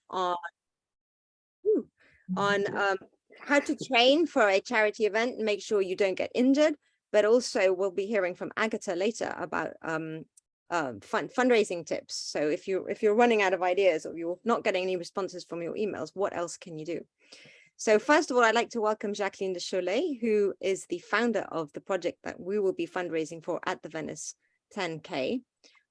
on how to train for a charity event and make sure you don't get injured. But also we'll be hearing from Agatha later about fundraising tips. So if you're running out of ideas or you're not getting any responses from your emails, what else can you do? So first of all, I'd like to welcome Jacqueline de Cholet, who is the founder of the project that we will be fundraising for at the Venice 10K.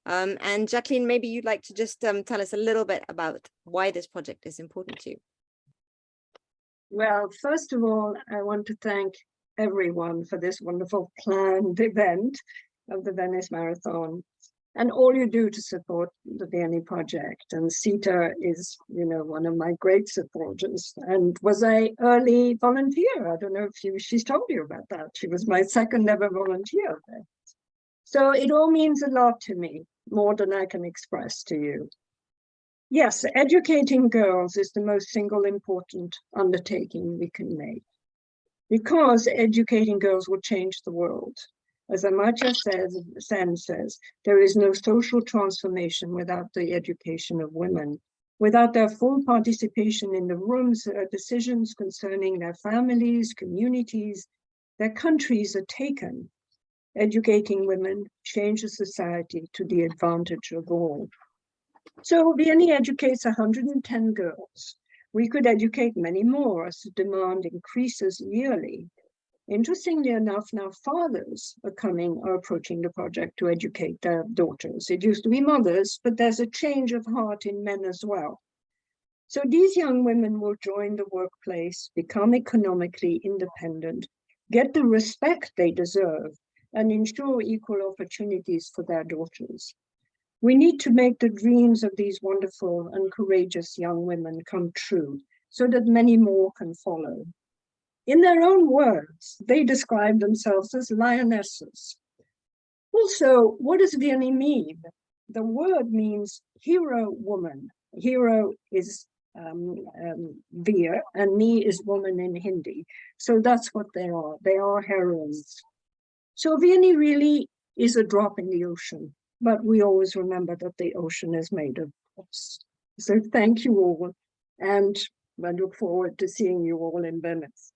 And Jacqueline, maybe you'd like to just tell us a little bit about why this project is important to you. Well, first of all, I want to thank everyone for this wonderful planned event of the Venice Marathon and all you do to support the Vianney project. And Sita is, one of my great supporters and was an early volunteer. I don't know if she's told you about that. She was my second ever volunteer there. So it all means a lot to me, more than I can express to you. Yes, educating girls is the most single important undertaking we can make, because educating girls will change the world. As Amartya Sen says, there is no social transformation without the education of women. Without their full participation in the rooms, decisions concerning their families, communities, their countries are taken. Educating women changes society to the advantage of all. So Vianney educates 110 girls. We could educate many more as the demand increases yearly. Interestingly enough, now fathers are approaching the project to educate their daughters. It used to be mothers, but there's a change of heart in men as well. So these young women will join the workplace, become economically independent, get the respect they deserve, and ensure equal opportunities for their daughters. We need to make the dreams of these wonderful and courageous young women come true so that many more can follow. In their own words, they describe themselves as lionesses. Also, what does Vianney mean? The word means hero woman. Hero is Veer, and me is woman in Hindi. So that's what they are. They are heroines. So Vianney really is a drop in the ocean, but we always remember that the ocean is made of us. So thank you all, and I look forward to seeing you all in Venice.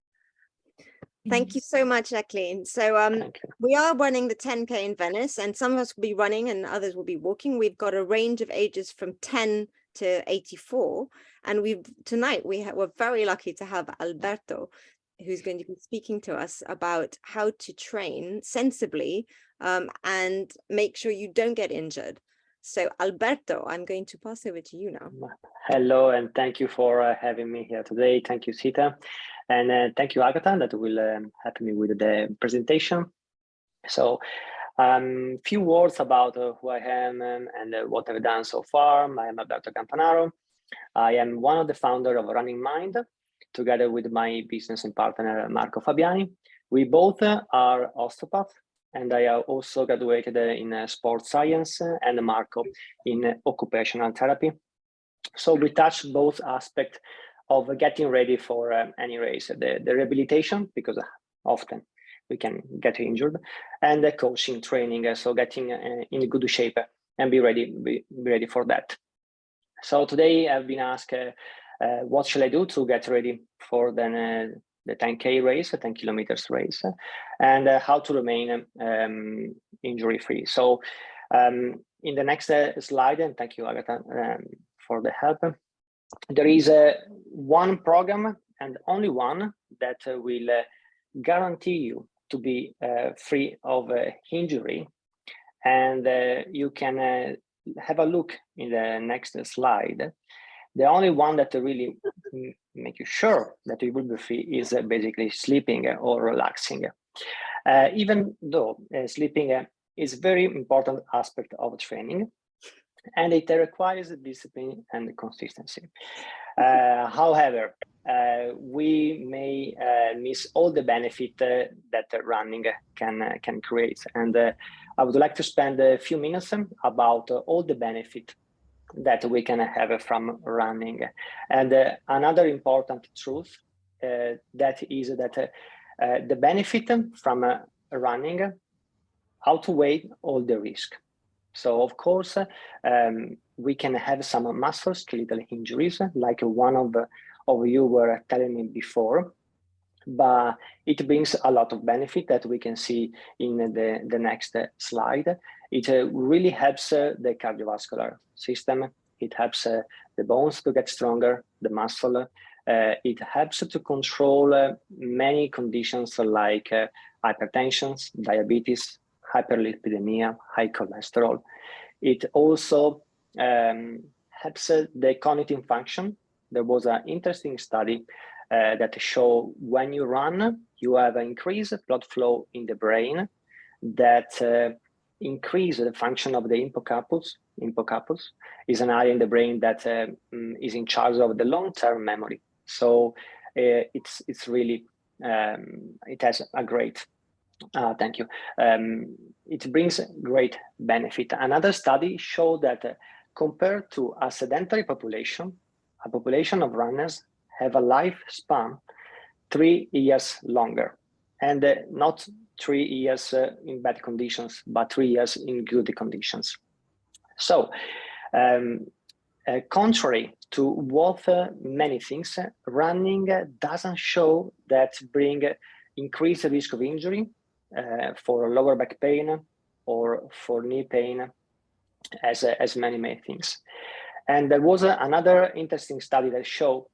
Thank you so much, Jacqueline. So we are running the 10K in Venice, and some of us will be running and others will be walking. We've got a range of ages from 10 to 84. And tonight we're very lucky to have Alberto, who's going to be speaking to us about how to train sensibly and make sure you don't get injured. So Alberto, I'm going to pass over to you now. Hello, and thank you for having me here today. Thank you, Sita. And thank you, Agatha, that will help me with the presentation. So few words about who I am and what I've done so far. I am Alberto Campanaro. I am one of the founders of Running Mind, together with my business and partner, Marco Fabiani. We both are osteopaths, and I also graduated in sports science, and Marco in occupational therapy. So we touch both aspects of getting ready for any race, the rehabilitation, because often we can get injured, and the coaching training, so getting in good shape and be ready for that. So today I've been asked, what shall I do to get ready for the 10K race, a 10 kilometers race, and how to remain injury-free. So in the next slide, and thank you, Agatha, for the help, there is one program and only one that will guarantee you to be free of injury. And you can have a look in the next slide. The only one that really make you sure that you will be free is basically sleeping or relaxing. Even though sleeping is a very important aspect of training, and it requires discipline and consistency. However, we may miss all the benefit that running can create. And I would like to spend a few minutes about all the benefit that we can have from running. And another important truth that is that the benefit from running outweigh all the risk. So of course, we can have some musculoskeletal injuries, like one of you were telling me before, but it brings a lot of benefit that we can see in the next slide. It really helps the cardiovascular system. It helps the bones to get stronger, the muscle. It helps to control many conditions like hypertension, diabetes, hyperlipidemia, high cholesterol. It also helps the cognitive function. There was an interesting study that show when you run, you have an increased blood flow in the brain that increase the function of the hippocampus. Hippocampus is an area in the brain that is in charge of the long-term memory. So it's really, it has a great, thank you. It brings great benefit. Another study showed that compared to a sedentary population, a population of runners have a lifespan 3 years longer, and not 3 years in bad conditions, but 3 years in good conditions. So, contrary to what many things, running doesn't show that bring increased risk of injury for lower back pain or for knee pain, as many things. And there was another interesting study that showed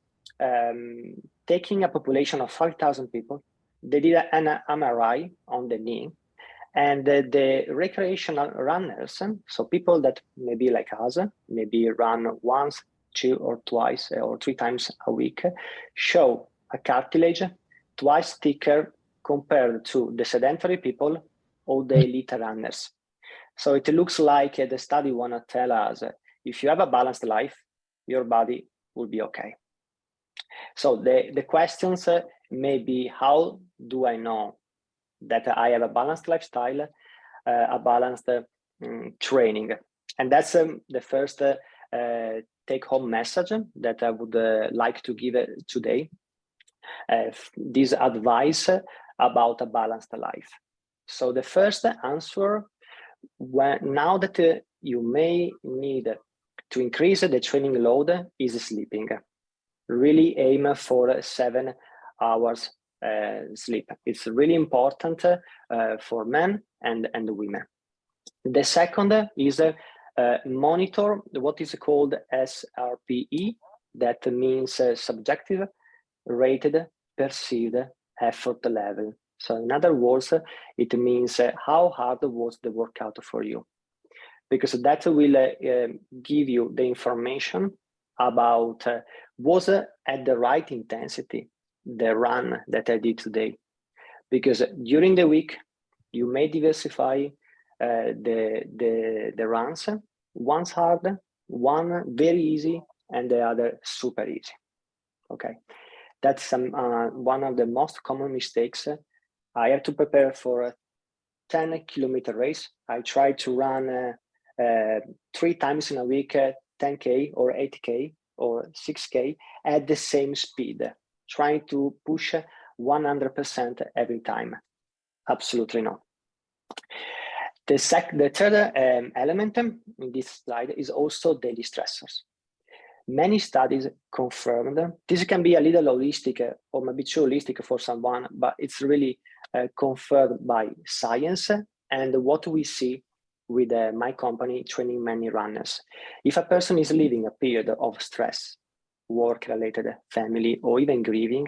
taking a population of 5,000 people, they did an MRI on the knee, and the recreational runners, so people that maybe like us, maybe run once, 2 or twice or 3 times a week, show a cartilage twice thicker compared to the sedentary people or the elite runners. So it looks like the study want to tell us, if you have a balanced life, your body will be okay. So the questions may be, how do I know that I have a balanced lifestyle, a balanced training? And that's the first take-home message that I would like to give today. This advice about a balanced life. So the first answer, now that you may need to increase the training load, is sleeping. Really aim for 7 hours sleep. It's really important for men and women. The second is monitor what is called SRPE, that means subjective rated perceived effort level. So in other words, it means how hard was the workout for you, because that will give you the information about was at the right intensity the run that I did today. Because during the week, you may diversify the runs, one's hard, one very easy, and the other super easy. Okay, that's one of the most common mistakes. I have to prepare for a 10-kilometer race. I try to run 3 times in a week, 10K or 8K or 6K at the same speed, trying to push 100% every time. Absolutely not. The third element in this slide is also daily stressors. Many studies confirmed, this can be a little holistic or maybe too holistic for someone, but it's really confirmed by science and what we see with my company training many runners. If a person is living a period of stress, work-related, family, or even grieving,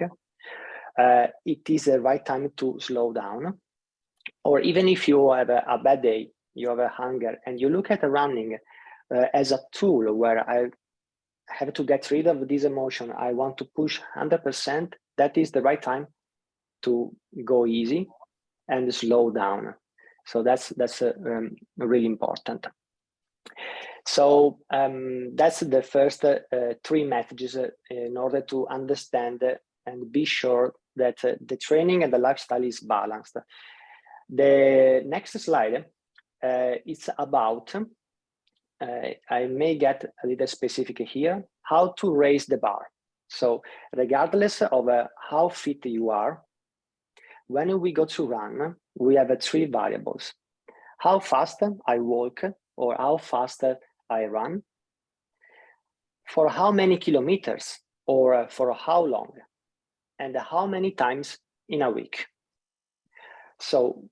it is the right time to slow down. Or even if you have a bad day, you have a hunger, and you look at running as a tool where I have to get rid of this emotion, I want to push 100%, that is the right time to go easy and slow down. So that's really important. So that's the first 3 messages in order to understand and be sure that the training and the lifestyle is balanced. The next slide is about, I may get a little specific here, how to raise the bar. So regardless of how fit you are, when we go to run, we have 3 variables. How fast I walk or how fast I run, for how many kilometers or for how long, and how many times in a week. So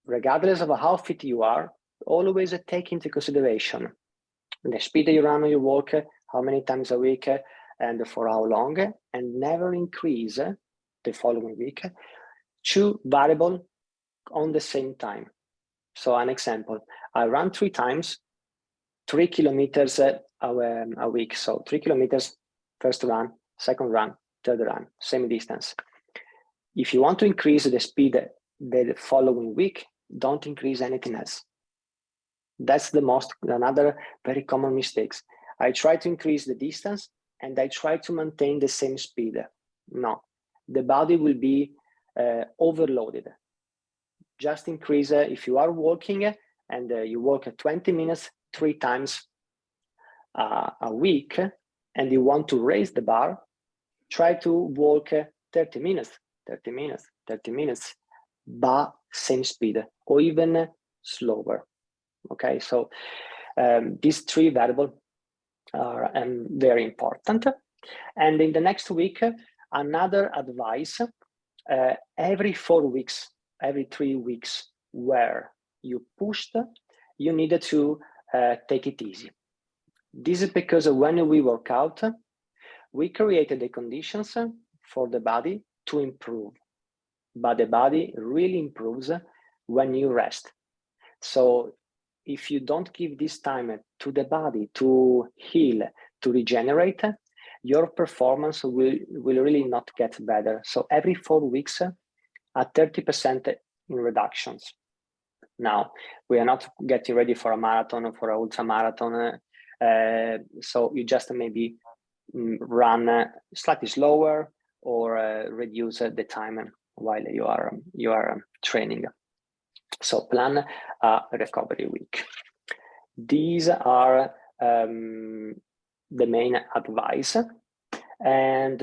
regardless of how fit you are, always take into consideration the speed you run or you walk, how many times a week, and for how long, and never increase the following week 2 variables on the same time. So an example, I run 3 times, 3 kilometers a week. So 3 kilometers, first run, second run, third run, same distance. If you want to increase the speed the following week, don't increase anything else. That's another very common mistakes. I try to increase the distance and I try to maintain the same speed. No, the body will be overloaded. Just increase, if you are walking and you walk 20 minutes 3 times a week, and you want to raise the bar, try to walk 30 minutes, 30 minutes, 30 minutes, but same speed or even slower. Okay, so these 3 variables are very important. And in the next week, another advice, every 4 weeks, every 3 weeks where you pushed, you needed to take it easy. This is because when we work out, we created the conditions for the body to improve, but the body really improves when you rest. So if you don't give this time to the body to heal, to regenerate, your performance will really not get better. So every 4 weeks, a 30% in reductions. Now, we are not getting ready for a marathon or for an ultra marathon. So you just maybe run slightly slower or reduce the time while you are training. So plan a recovery week. These are the main advice. And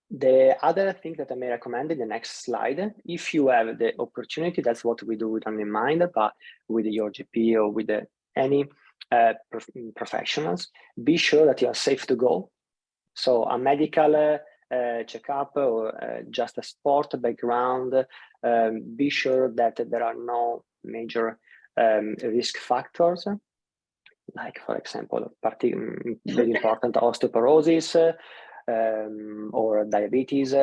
the other thing that I may recommend in the next slide, if you have the opportunity, that's what we do with Only Mind, but with your GP or with any professionals, be sure that you are safe to go. So a medical checkup or just a sport background, be sure that there are no major risk factors, like, for example, very important osteoporosis or diabetes.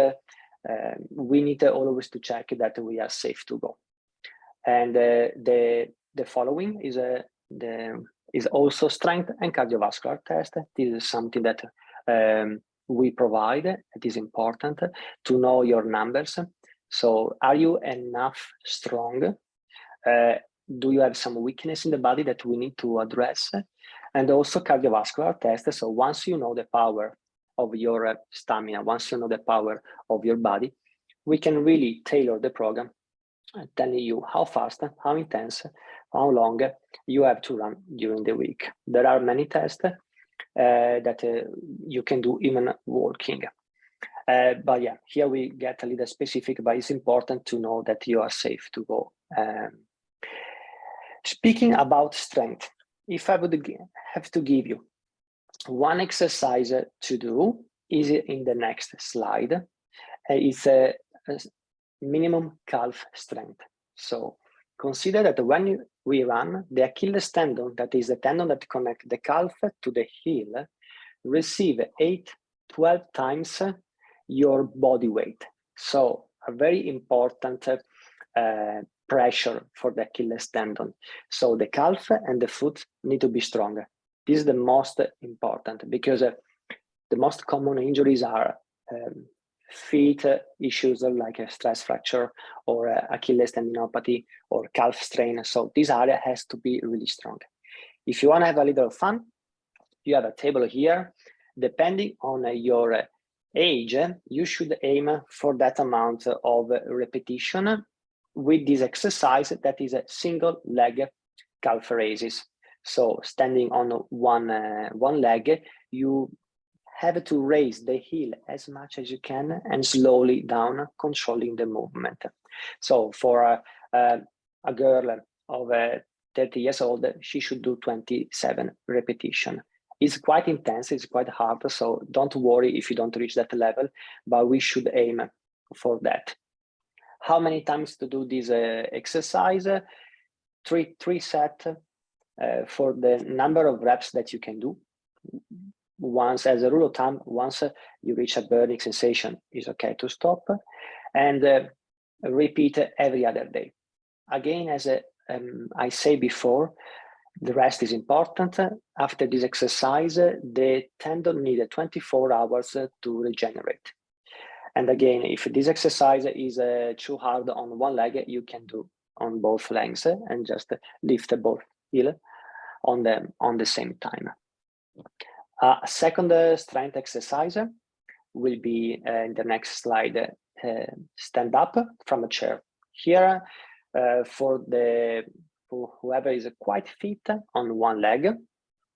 We need always to check that we are safe to go. And the following is also strength and cardiovascular test. This is something that we provide. It is important to know your numbers. So are you enough strong? Do you have some weakness in the body that we need to address? And also cardiovascular test. So once you know the power of your stamina, once you know the power of your body, we can really tailor the program, telling you how fast, how intense, how long you have to run during the week. There are many tests that you can do even walking. But yeah, here we get a little specific, but it's important to know that you are safe to go. Speaking about strength, if I would have to give you one exercise to do, is in the next slide. It's a minimum calf strength. So consider that when we run, the Achilles tendon, that is the tendon that connects the calf to the heel, receive 8-12 times your body weight. So a very important pressure for the Achilles tendon. So the calf and the foot need to be stronger. This is the most important, because the most common injuries are feet issues like a stress fracture or Achilles tendinopathy or calf strain. So this area has to be really strong. If you want to have a little fun, you have a table here. Depending on your age, you should aim for that amount of repetition with this exercise that is a single leg calf raises. So standing on one leg, you have to raise the heel as much as you can and slowly down, controlling the movement. So for a girl of 30 years old, she should do 27 repetitions. It's quite intense, it's quite hard, so don't worry if you don't reach that level, but we should aim for that. How many times to do this exercise? Three sets for the number of reps that you can do. Once, as a rule of thumb, once you reach a burning sensation, it's okay to stop, and repeat every other day. Again, as I say before, the rest is important. After this exercise, the tendon needs 24 hours to regenerate. And again, if this exercise is too hard on one leg, you can do on both legs and just lift both heel on the same time. A second strength exercise will be in the next slide, stand up from a chair. Here, for whoever is quite fit on one leg,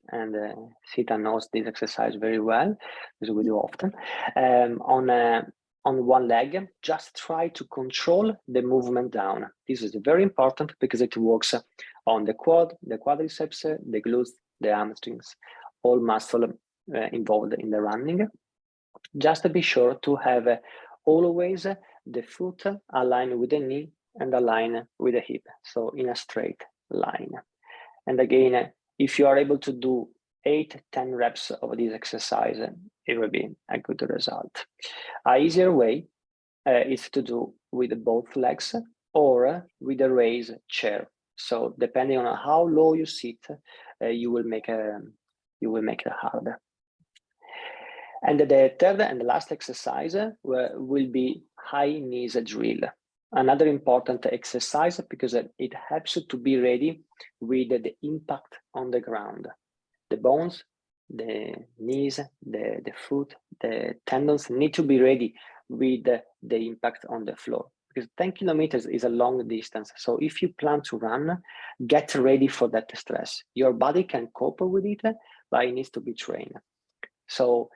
and Sita knows this exercise very well, because we do often, on one leg, just try to control the movement down. This is very important because it works on the quad, the quadriceps, the glutes, the hamstrings, all muscle involved in the running. Just to be sure to have always the foot aligned with the knee and aligned with the hip, so in a straight line. And again, if you are able to do 8-10 reps of this exercise, it will be a good result. A easier way is to do with both legs or with a raised chair. So depending on how low you sit, you will make it harder. And the third and the last exercise will be high knees drill. Another important exercise because it helps to be ready with the impact on the ground. The bones, the knees, the foot, the tendons need to be ready with the impact on the floor. Because 10 kilometers is a long distance. So if you plan to run, get ready for that stress. Your body can cope with it, but it needs to be trained. So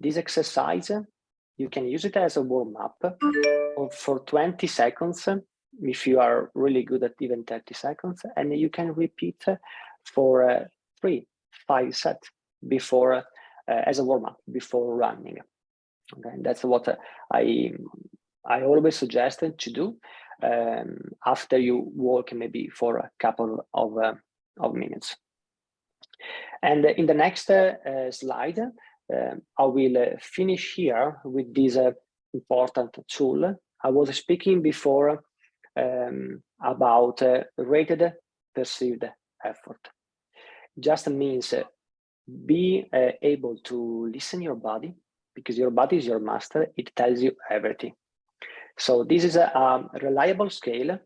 this exercise, you can use it as a warm-up for 20 seconds, if you are really good at even 30 seconds, and you can repeat for 3-5 sets before, as a warm-up before running. Okay, that's what I always suggest to do after you walk maybe for a couple of minutes. And in the next slide, I will finish here with this important tool. I was speaking before about rated perceived effort. Just means be able to listen your body, because your body is your master. It tells you everything. So this is a reliable scale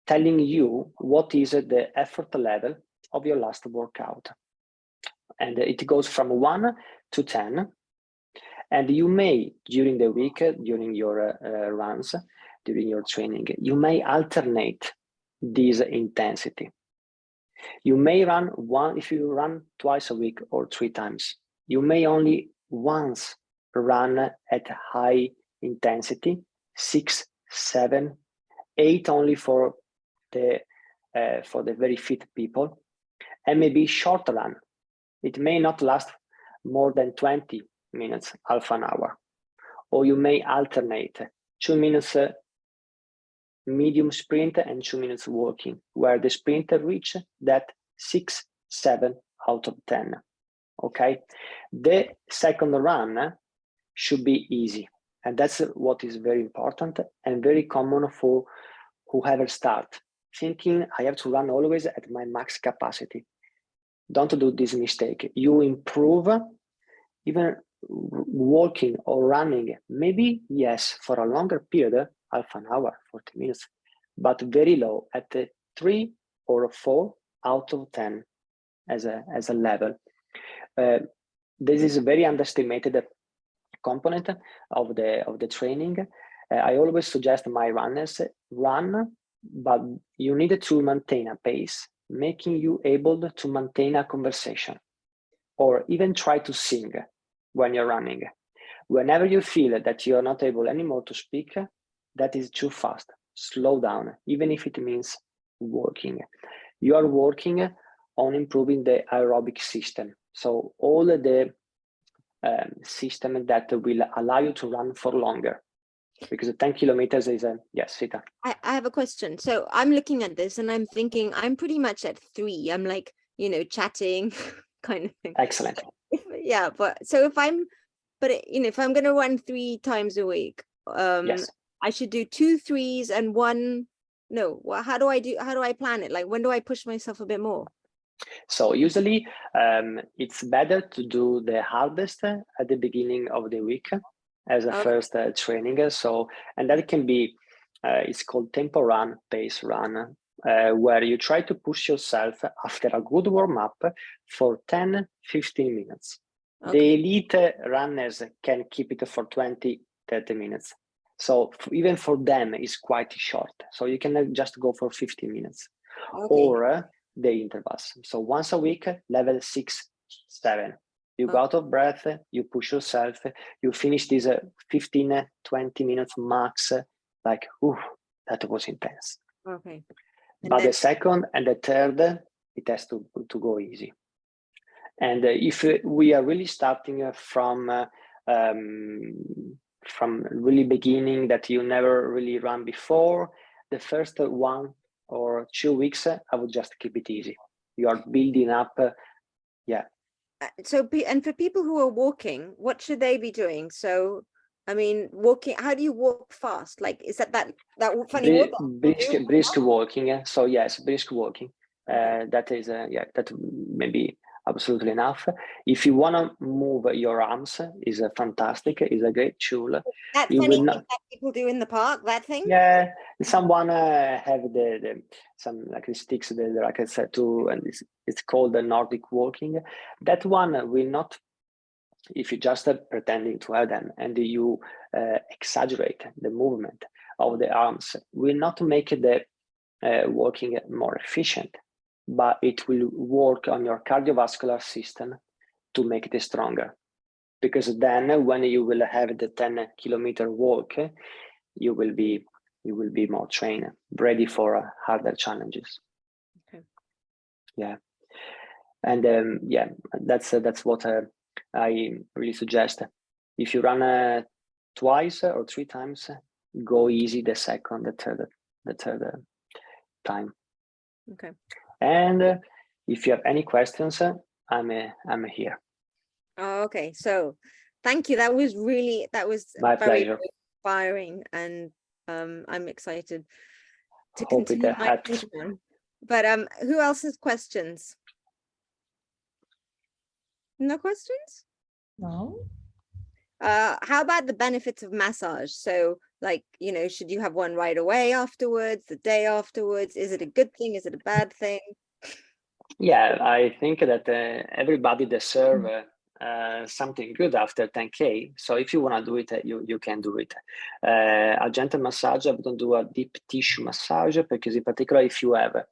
telling you what is the effort level of your last workout. And it goes from 1 to 10. And you may, during the week, during your runs, during your training, you may alternate this intensity. You may run if you run twice a week or 3 times, you may only once run at high intensity, 6, 7, 8 only for the very fit people, and maybe short run. It may not last more than 20 minutes, half an hour. Or you may alternate 2 minutes medium sprint and 2 minutes walking, where the sprinter reach that 6, 7 out of 10. Okay, the second run should be easy, and that's what is very important and very common for whoever start thinking I have to run always at my max capacity. Don't do this mistake. You improve even walking or running, maybe yes, for a longer period, half an hour, 40 minutes, but very low at 3 or 4 out of 10 as a level. This is a very underestimated component of the training. I always suggest my runners run, but you need to maintain a pace, making you able to maintain a conversation, or even try to sing when you're running. Whenever you feel that you're not able anymore to speak, that is too fast. Slow down, even if it means walking. You are working on improving the aerobic system. So all the system that will allow you to run for longer, because 10 kilometers is a, yes, Sita. I have a question. So I'm looking at this and I'm thinking I'm pretty much at 3. I'm like, chatting kind of thing. Excellent. Yeah, but so if I'm, if I'm going to run 3 times a week, Yes. I should do 2 3s and 1. No, well, how do I plan it? Like, when do I push myself a bit more? So usually it's better to do the hardest at the beginning of the week as a first training. So, and that can be, it's called tempo run, pace run, where you try to push yourself after a good warm up for 10, 15 minutes. Okay. The elite runners can keep it for 20, 30 minutes. So even for them, it's quite short. So you can just go for 15 minutes. Okay. Or the intervals. So once a week, level 6, 7. You go out of breath, you push yourself, you finish these 15, 20 minutes max, like, ooh, that was intense. Okay. But the second and the third, it has to go easy. And if we are really starting from really beginning, that you never really run before, the first 1 or 2 weeks, I would just keep it easy. You are building up. Yeah. So, and for people who are walking, what should they be doing? So, I mean, walking, how do you walk fast? Like, is that funny walk? Brisk walking. So yes, brisk walking. That is, that may be absolutely enough. If you want to move your arms, is fantastic. Is a great tool. That funny thing that people do in the park. That thing. Yeah, someone have some like the sticks, the rackets too, and it's called the Nordic walking. That one will not, if you just pretending to have them and you exaggerate the movement of the arms, will not make the walking more efficient, but it will work on your cardiovascular system to make it stronger. Because then when you will have the 10-kilometer walk, you will be more trained, ready for harder challenges. Okay. Yeah. And that's what I really suggest. If you run twice or 3 times, go easy the second, the third time. Okay. And if you have any questions, I'm here. Oh, okay. So thank you. That was My very pleasure. inspiring, and I'm excited to Hope it continue my helped. one. But who else has questions? No questions? No. How about the benefits of massage? So, like, should you have one right away afterwards, the day afterwards? Is it a good thing? Is it a bad thing? Yeah, I think that everybody deserves something good after 10K. So if you want to do it, you can do it. A gentle massage, I wouldn't do a deep tissue massage, because in particular, if you have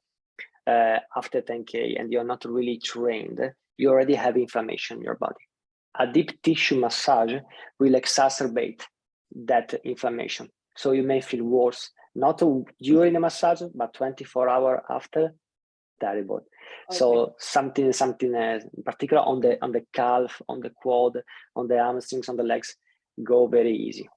after 10K and you're not really trained, you already have inflammation in your body. A deep tissue massage will exacerbate that inflammation. So you may feel worse, not during the massage, but 24 hours after. Terrible. Okay. So something in particular on the calf, on the quad, on the hamstrings, on the legs, go very easy.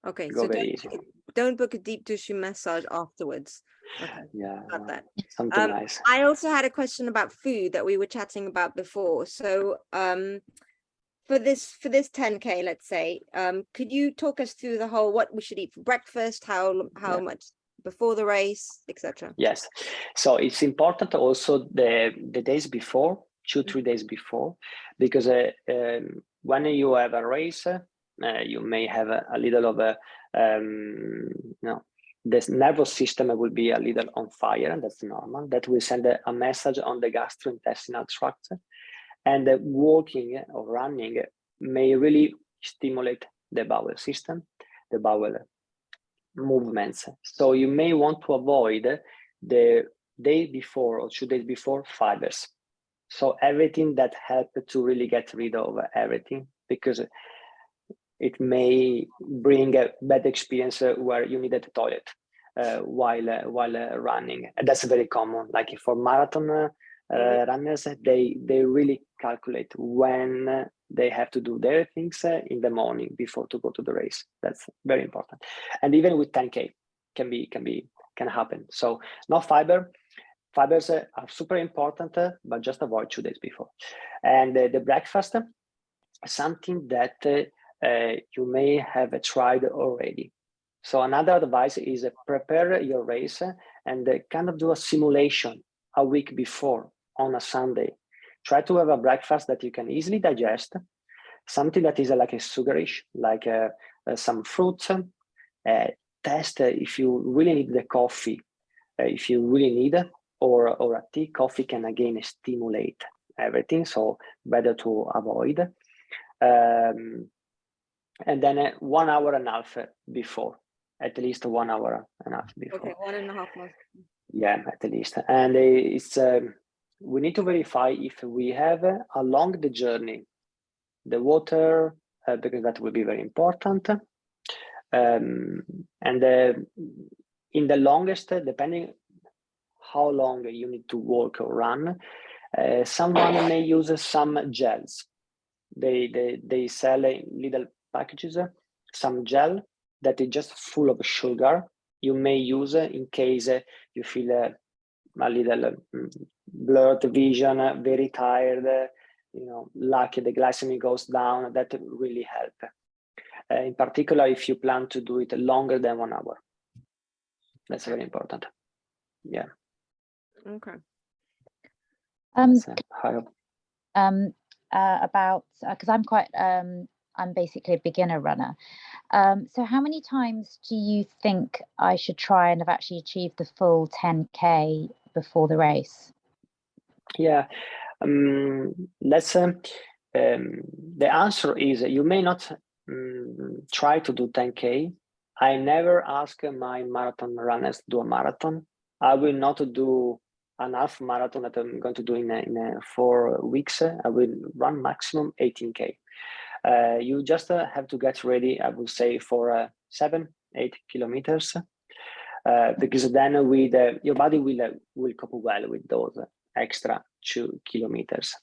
Okay, go so very easy. Don't book a deep tissue massage afterwards. Okay. Yeah, got that. something nice. I also had a question about food that we were chatting about before. So for this 10K, let's say, could you talk us through the whole what we should eat for breakfast, how much before the race, etc.? Yes, so it's important also the days before, 2-3 days before, because when you have a race, you may have a little of a this nervous system will be a little on fire, and that's normal. That will send a message on the gastrointestinal tract, and walking or running may really stimulate the bowel system, the bowel movements. So you may want to avoid the day before or 2 days before fibers. So everything that helps to really get rid of everything, because it may bring a bad experience where you need a toilet while running. And that's very common. Like for marathon runners, they really calculate when they have to do their things in the morning before to go to the race. That's very important. And even with 10K can happen. So no fiber. Fibers are super important, but just avoid 2 days before. And the breakfast, something that you may have tried already. So another advice is prepare your race and kind of do a simulation a week before on a Sunday. Try to have a breakfast that you can easily digest, something that is like a sugarish, like some fruits. Test if you really need the coffee, if you really need, or a tea. Coffee can again stimulate everything, so better to avoid. And then 1 hour and a half before, at least 1 hour and a half before. Okay, 1.5 hours. Yeah, at least. And it's we need to verify if we have along the journey the water, because that will be very important. And in the longest, depending how long you need to walk or run, someone may use some gels. They sell in little packages some gel that is just full of sugar. You may use in case you feel a little blurred vision, very tired, lucky the glycemic goes down. That really help. In particular, if you plan to do it longer than 1 hour. That's very important. Yeah. Okay. About because I'm basically a beginner runner. So how many times do you think I should try and have actually achieved the full 10K before the race? Yeah, let's the answer is you may not try to do 10K. I never ask my marathon runners to do a marathon. I will not do an half marathon that I'm going to do in 4 weeks. I will run maximum 18K. You just have to get ready, I would say, for 7-8 kilometers, because then with your body will cope well with those extra 2 kilometers.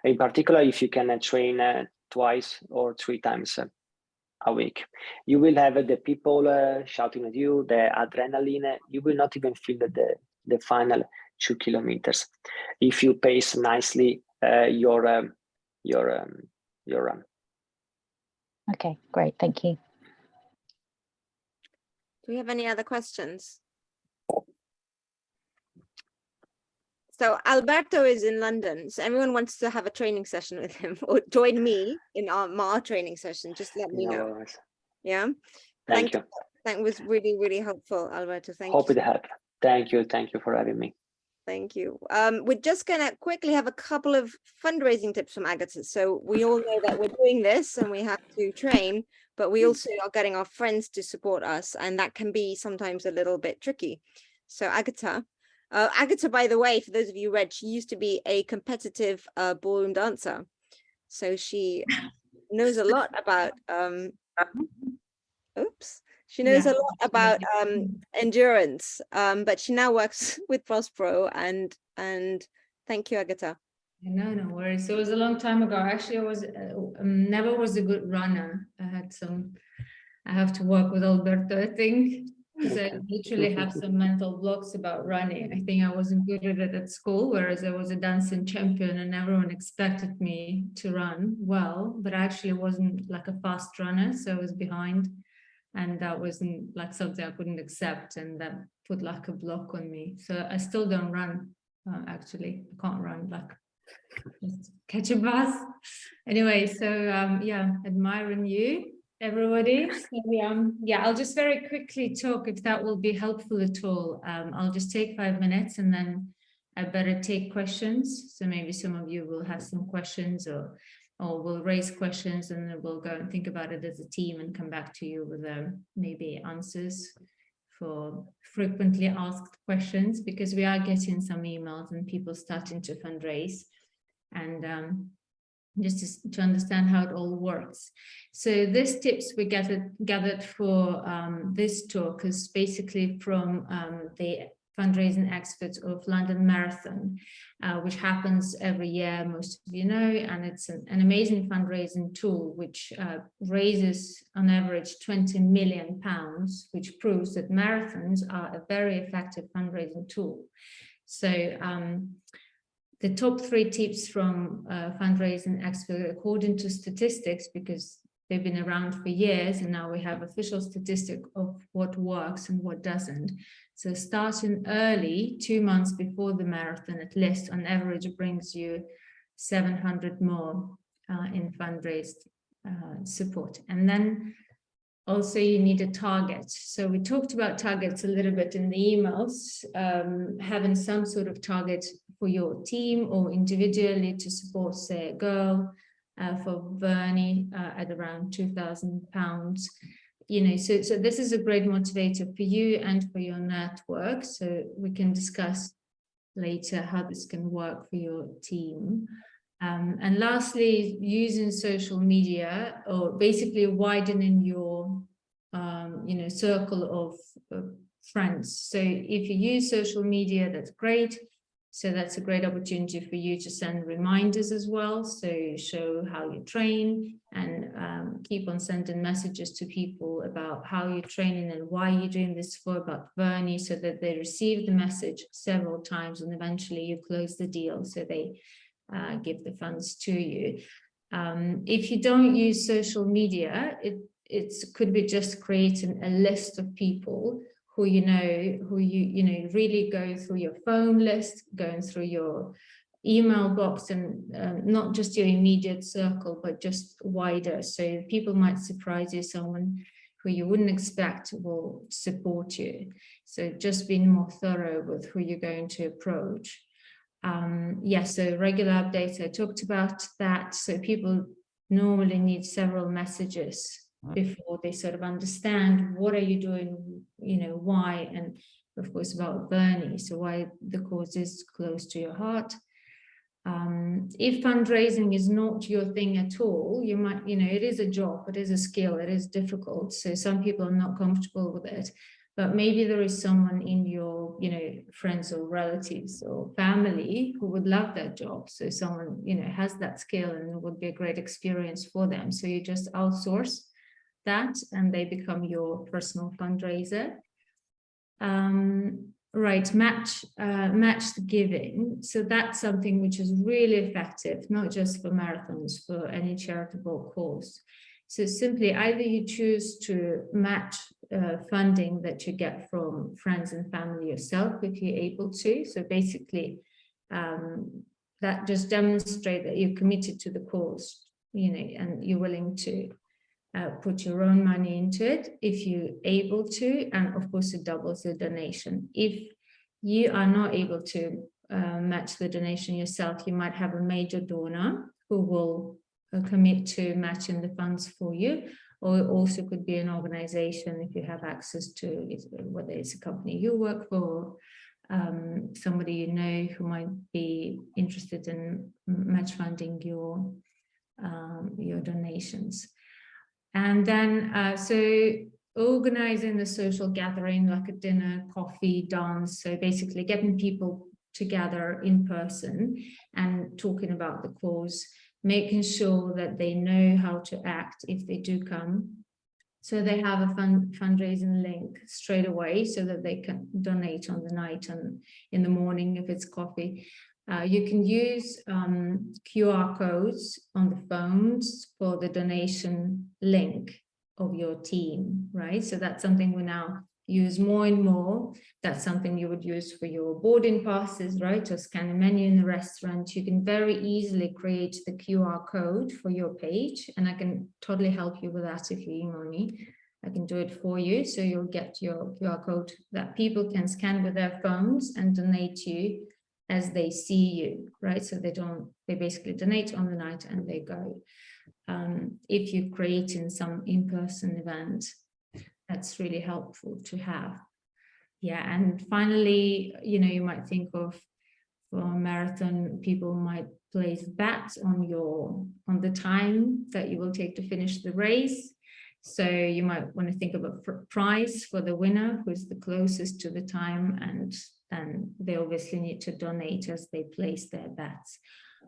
In particular, if you can train twice or 3 times a week, you will have the people shouting at you, the adrenaline. You will not even feel the final 2 kilometers if you pace nicely your run. Okay, great, thank you. Do we have any other questions? So Alberto is in London, so everyone wants to have a training session with him or join me in our training session. Just let me know. Worries. Yeah. Thank you. That was really, really helpful, Alberto. Thank Hope you. it helped. Thank you for having me. Thank you. We're just gonna quickly have a couple of fundraising tips from Agata. So we all know that we're doing this and we have to train, but we also are getting our friends to support us, and that can be sometimes a little bit tricky. So Agata, by the way, for those of you read, she used to be a competitive ballroom dancer. So she knows a lot about She knows a lot about endurance, but she now works with Prospero, and thank you, Agata. No worries. It was a long time ago. Actually, I was never was a good runner. I have to work with Alberto, I think, because I literally have some mental blocks about running. I think I wasn't good at it at school, whereas I was a dancing champion and everyone expected me to run well, but I actually wasn't like a fast runner, so I was behind. And that wasn't like something I couldn't accept, and that put like a block on me. So I still don't run, actually. I can't run, like just catch a bus. Anyway, so yeah, admiring you, everybody. So yeah, I'll just very quickly talk, if that will be helpful at all. I'll just take 5 minutes and then I better take questions. So maybe some of you will have some questions or we'll raise questions, and then we'll go and think about it as a team and come back to you with maybe answers for frequently asked questions, because we are getting some emails and people starting to fundraise, and just to understand how it all works. So these tips we gathered for this talk is basically from the fundraising experts of London Marathon, which happens every year, most of you know, and it's an amazing fundraising tool which raises on average £20 million, which proves that marathons are a very effective fundraising tool. So the top 3 tips from fundraising experts, according to statistics, because they've been around for years and now we have official statistic of what works and what doesn't. So starting early, 2 months before the marathon, at least on average, brings you 700 more in fundraised support. And then also you need a target. So we talked about targets a little bit in the emails, having some sort of target for your team or individually to support, say, a girl, for Bernie at around £2,000. You know, so this is a great motivator for you and for your network. So we can discuss later how this can work for your team. And lastly, using social media, or basically widening your circle of friends. So if you use social media, that's great. So that's a great opportunity for you to send reminders as well. So show how you train and keep on sending messages to people about how you're training and why you're doing this for, about Bernie, so that they receive the message several times and eventually you close the deal. So they give the funds to you. If you don't use social media, it could be just creating a list of people who you really go through your phone list, going through your email box, and not just your immediate circle, but just wider. So people might surprise you, someone who you wouldn't expect will support you. So just being more thorough with who you're going to approach. So regular updates, I talked about that. So people normally need several messages before they sort of understand what are you doing, why, and of course about Bernie, so why the cause is close to your heart. If fundraising is not your thing at all, you might, it is a job, it is a skill, it is difficult. So some people are not comfortable with it, but maybe there is someone in your, friends or relatives or family who would love that job. So someone, has that skill and it would be a great experience for them. So you just outsource that and they become your personal fundraiser. Match the giving. So that's something which is really effective, not just for marathons, for any charitable cause. So simply either you choose to match funding that you get from friends and family yourself, if you're able to. So basically that just demonstrates that you're committed to the cause, and you're willing to put your own money into it if you're able to, and of course it doubles the donation. If you are not able to match the donation yourself, you might have a major donor who will commit to matching the funds for you, or it also could be an organization if you have access to it, whether it's a company you work for, somebody who might be interested in match funding your donations. And then, so organizing a social gathering like a dinner, coffee, dance. So basically getting people together in person and talking about the cause, making sure that they know how to act if they do come. So they have a fundraising link straight away so that they can donate on the night and in the morning if it's coffee. You can use QR codes on the phones for the donation link of your team, right? So that's something we now use more and more. That's something you would use for your boarding passes, right? Or scan a menu in the restaurant. You can very easily create the QR code for your page, and I can totally help you with that if you email me. I can do it for you. So you'll get your QR code that people can scan with their phones and donate you as they see you, right? So they basically donate on the night and they go. If you're creating some in-person event, that's really helpful to have. Yeah, and finally, you might think of, for a marathon, people might place bets on the time that you will take to finish the race. So you might want to think of a prize for the winner, who's the closest to the time, and then they obviously need to donate as they place their bets.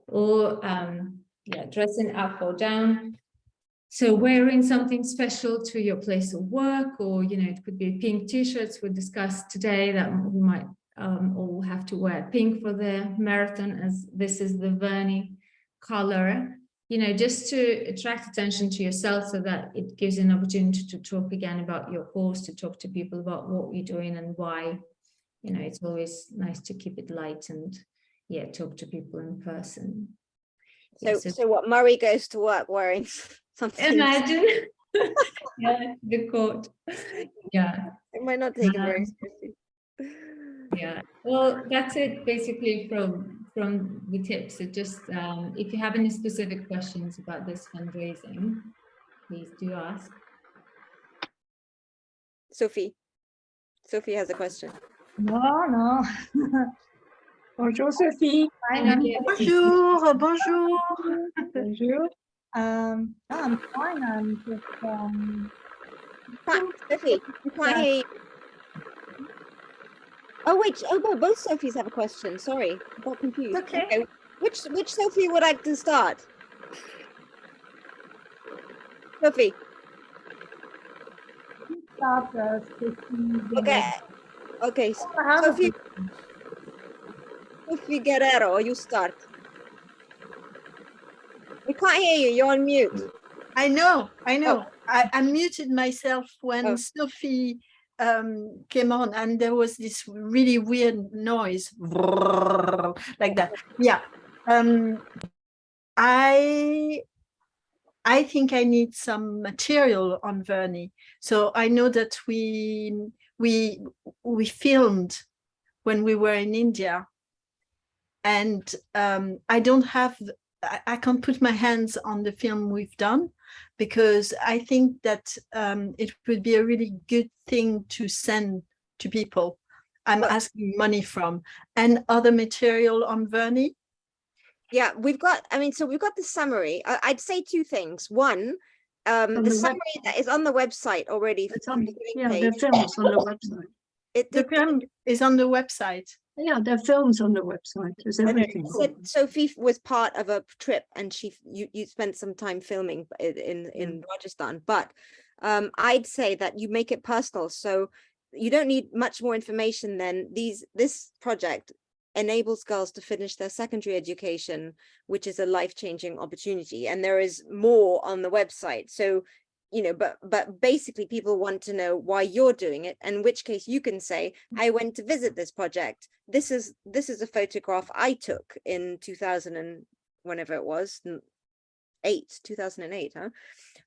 Or dressing up or down. So wearing something special to your place of work, or, you know, it could be pink t-shirts we discussed today that we might all have to wear pink for the marathon, as this is the Verney color, you know, just to attract attention to yourself, so that it gives you an opportunity to talk again about your course, to talk to people about what you're doing and why. You know, it's always nice to keep it light and talk to people in person. So what, Murray goes to work wearing something? Imagine. The coat. It might not take it very seriously. Well, that's it basically from the tips. It just if you have any specific questions about this fundraising, please do ask. Sophie has a question. No. Bonjour, Sophie. Bonjour, bonjour. Bonjour. I'm fine. I'm just Sophie, we can't hear you. Oh wait, no, both Sophies have a question. Sorry, I got confused. Okay. Which Sophie would like to start? Sophie. Okay. Sophie Guerrero, you start. We can't hear you. You're on mute. I know. I muted myself when Sophie came on, and there was this really weird noise like that. Yeah. I think I need some material on Verney. So I know that we filmed when we were in India, and I can't put my hands on the film we've done, because I think that it would be a really good thing to send to people I'm asking money from, and other material on Verney. Yeah, we've got the summary. I'd say two things. One, the summary that is on the website already. The film's on the website. The film is on the website. Yeah, there are films on the website. There's everything. Sophie was part of a trip, and you spent some time filming in Rajasthan. But I'd say that you make it personal, so you don't need much more information than this project enables girls to finish their secondary education, which is a life-changing opportunity, and there is more on the website. So, you know, but basically people want to know why you're doing it, in which case you can say, I went to visit this project. This is a photograph I took in 2000 and whenever it was, 2008, huh?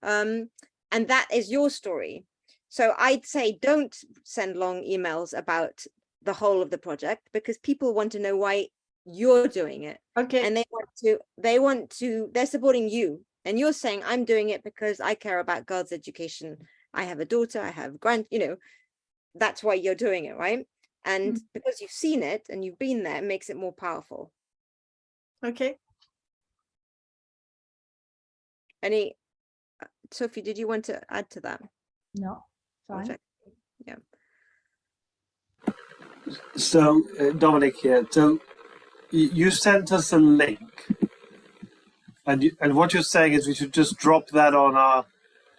And that is your story. So I'd say don't send long emails about the whole of the project, because people want to know why you're doing it. Okay. And they're supporting you. And you're saying, I'm doing it because I care about girls' education. I have a daughter, I have that's why you're doing it, right? And because you've seen it and you've been there, it makes it more powerful. Okay. Sophie, did you want to add to that? No, fine. Yeah. So, Dominic here. So, you sent us a link, and what you're saying is we should just drop that on our.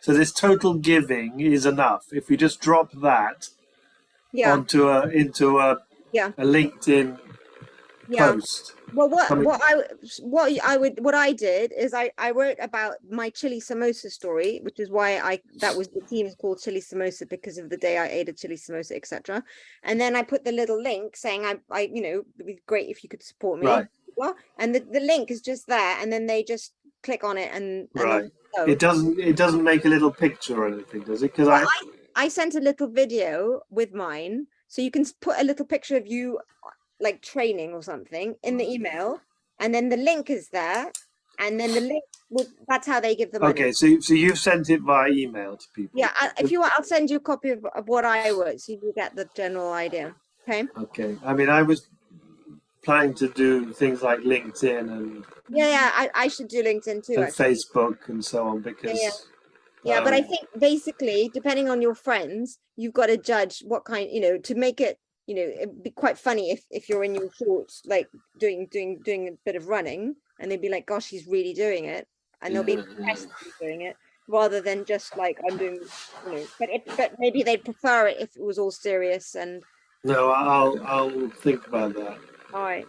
So this total giving is enough if we just drop that onto into a LinkedIn post. Well, what I did is I wrote about my chili samosa story, which is why that was the team is called Chili Samosa, because of the day I ate a chili samosa, etc. And then I put the little link saying I it'd be great if you could support me. Right. And the link is just there, and then they just click on it and right. It doesn't make a little picture or anything, does it? Because I sent a little video with mine, so you can put a little picture of you like training or something in the email, and then the link is there, and then the link that's how they give the money. Okay, so you've sent it via email to people. Yeah, if you want, I'll send you a copy of what I wrote, so you get the general idea. Okay. I mean, I was planning to do things like LinkedIn and I should do LinkedIn too, and Facebook and so on, because but I think basically, depending on your friends, you've got to judge what kind, to make it you know, it'd be quite funny if you're in your shorts, like doing a bit of running, and they'd be like, gosh, he's really doing it, and they'll be impressed that he's doing it, rather than just like, I'm doing, you know, but maybe they'd prefer it if it was all serious. And No, I'll think about that. all right.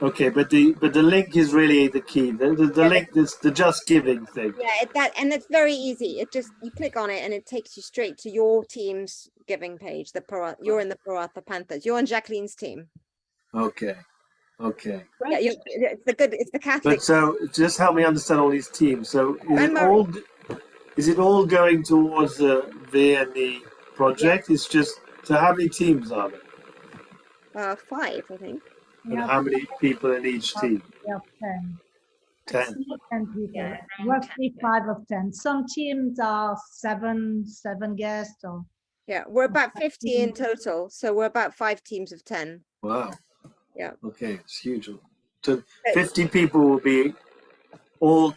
Okay, but the link is really the key. The link is the Just Giving thing. Yeah, and it's very easy. It just, you click on it and it takes you straight to your team's giving page. You're in the Paratha Panthers. You're on Jacqueline's team. Okay. Yeah, it's the Catholic. But so just help me understand all these teams. So And is it all going towards the VNE project? It's just, so how many teams are there? 5, I think. And how many people in each team? We have 10. 10. 10 people. Yeah, around Roughly 10. 5 of 10. Some teams are seven guests. Or Yeah, we're about 50 in total, so we're about 5 teams of 10. Wow. Yeah. Okay, it's huge. So 50 people will be all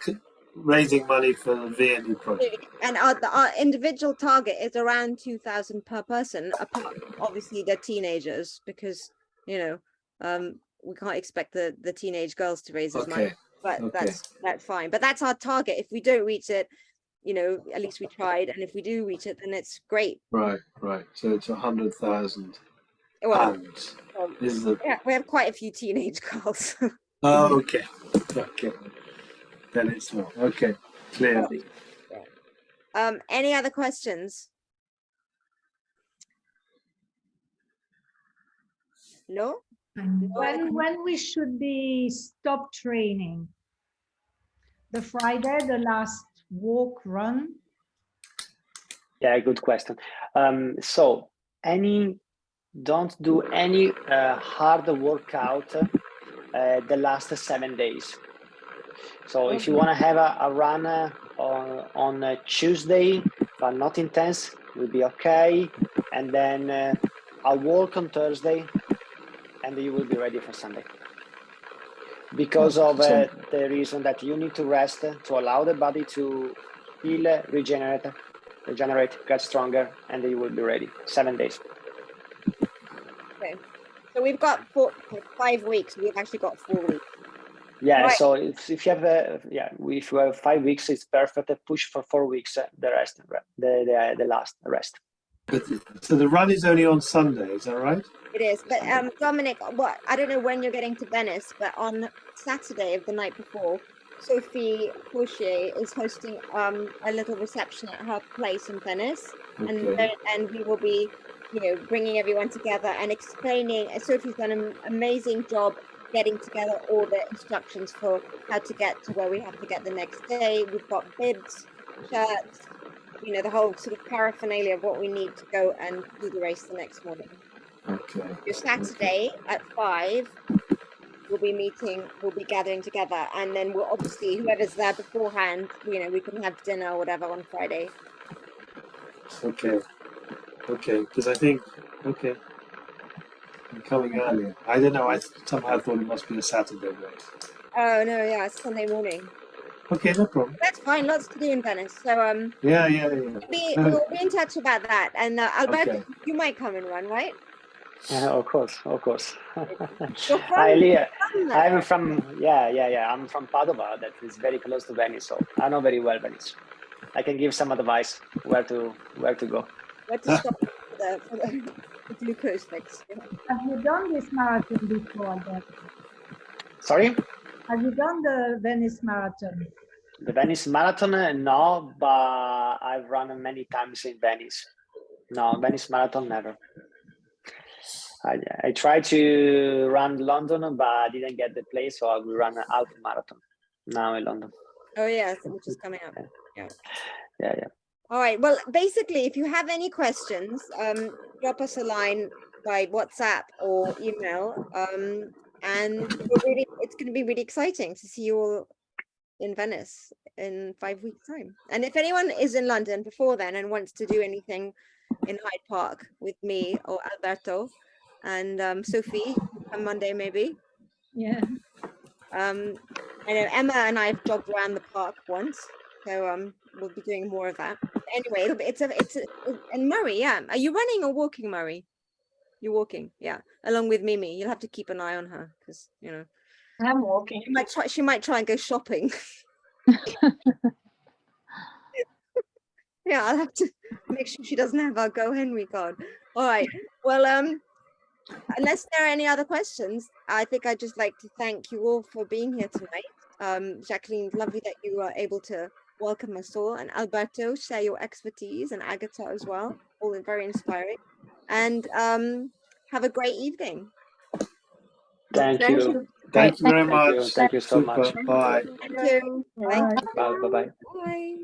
raising money for the VNE project. And our individual target is around 2,000 per person, apart from obviously the teenagers, because, you know, we can't expect the teenage girls to raise as much, but that's fine. But that's our target. If we don't reach it, you know, at least we tried, and if we do reach it, then it's great. Right. So it's 100,000 Well, pounds. Is the yeah, we have quite a few teenage girls. Oh, okay. Then it's more. Okay, clearly. Any other questions? No? when we should be stop training? The Friday, the last walk run? Yeah, good question. So don't do any hard workout the last 7 days. So if you want to have a run on a Tuesday, but not intense, will be okay. And then a walk on Thursday, and you will be ready for Sunday. Because of the reason that you need to rest to allow the body to heal, regenerate, get stronger, and you will be ready. 7 days. Okay. So we've got 5 weeks. We've actually got 4 weeks. Yeah. Right. So if you have if you have 5 weeks, it's perfect. Push for 4 weeks. The rest, the last rest. But so the run is only on Sunday, is that right? It is. But Dominic, I don't know when you're getting to Venice, but on Saturday of the night before, Sophie Poitier is hosting a little reception at her place in Venice, and we will be, you know, bringing everyone together and explaining. Sophie's done an amazing job getting together all the instructions for how to get to where we have to get the next day. We've got bibs, shirts, you know, the whole sort of paraphernalia of what we need to go and do the race the next morning. Okay. So Saturday at 5, we'll be gathering together, and then we'll obviously, whoever's there beforehand, you know, we can have dinner or whatever on Friday. Okay, because I think, I'm coming earlier. I don't know, I somehow thought it must be a Saturday race. Oh no, yeah, it's Sunday morning. Okay, no problem. That's fine, lots to do in Venice. So Yeah. we'll be in touch about that. And Alberto, you might come and run, right? Of course. You're from I'm from I'm from Padova. That is very close to Venice, so I know very well Venice. I can give some advice where to go. Where to stop for the glucose fix. Have you done this marathon before, Alberto? Sorry? Have you done the Venice Marathon? The Venice Marathon, no, but I've run many times in Venice. No, Venice Marathon, never. I tried to run London, but I didn't get the place, so I will run a half marathon now in London. Oh yes, which is coming up. Yeah. All right. Well, basically, if you have any questions, drop us a line by WhatsApp or email. And it's going to be really exciting to see you all in Venice in 5 weeks' time. And if anyone is in London before then and wants to do anything in Hyde Park with me or Alberto and Sophie on Monday, maybe. Yeah. I know Emma and I have jogged around the park once. So we'll be doing more of that. Anyway, and Murray, yeah. Are you running or walking, Murray? You're walking, yeah. Along with Mimi. You'll have to keep an eye on her because I'm walking. she might try and go shopping. Yeah, I'll have to make sure she doesn't have our Go Henry card. All right. Well, unless there are any other questions, I think I'd just like to thank you all for being here tonight. Jacqueline, lovely that you were able to welcome us all, and Alberto, share your expertise, and Agatha as well. All very inspiring. And have a great evening. Thank you. Thank you very Thank you. much. Thank you so Super. much. Bye. Thank you. Bye. Bye. Bye. Bye.